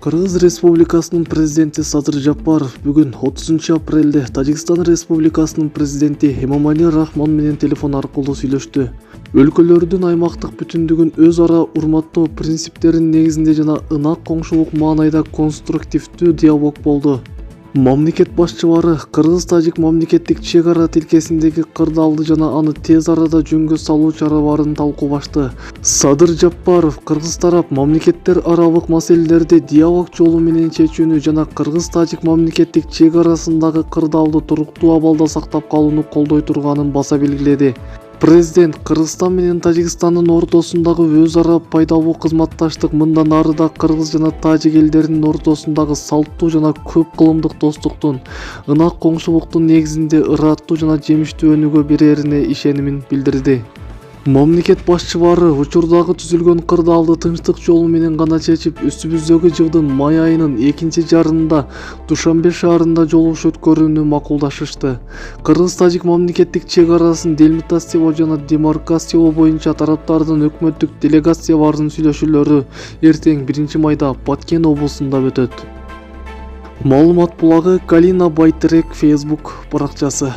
Кыргыз Республикасынын президенти Садыр Жапаров бүгүн 30 апрелде Тажикстан Республикасынын президенти Эмомали Рахмон менен телефон аркылуу сүйлөштү. Өлкөлөрдүн аймактык бүтүндүгүн өз ара урматтоо принциптеринин негизинде жана ынак коңшулук маанайда конструктивдүү диалог болду. Мамлекет башчылары Кыргыз-Тажик мамлекеттик чек ара тилкесиндеги кырдаалды жана аны тез арада жөнгө салуу чараларын талкуулашты. Садыр Жапаров кыргыз тарап мамлекеттер аралык маселелерди диалог жолу менен чечүүнү жана Кыргыз-Тажик мамлекеттик чек арасындагы кырдаалды туруктуу абалда сактап калууну колдой турганын баса белгиледи. Президент Кыргызстан менен Тажикстандын ортосундагы өз ара пайдалуу кызматташтык мындан ары да кыргыз жана тажик элдеринин ортосундагы салттуу жана көп кылымдык достуктун, ынак коңшулуктун негизинде ыраттуу жана жемиштүү өнүгө берерине ишенимин билдирди. Мамлекет башчылары учурдагы түзүлгөн кырдаалды тынчтык жолу менен гана чечип, үстүбүздөгү жылдын май айынын экинчи жарымында Душанбе шаарында жолугуш өткөрүүнү макулдашышты. Кыргыз-Тажик мамлекеттик чек арасын делимитациялоо жана демаркациялоо боюнча тараптардын өкмөттүк делегацияларынын сүйлөшүүлөрү эртең 1 майда Баткен облусунда өтөт. Маалымат булагы Калина Байтерек Facebook баракчасы.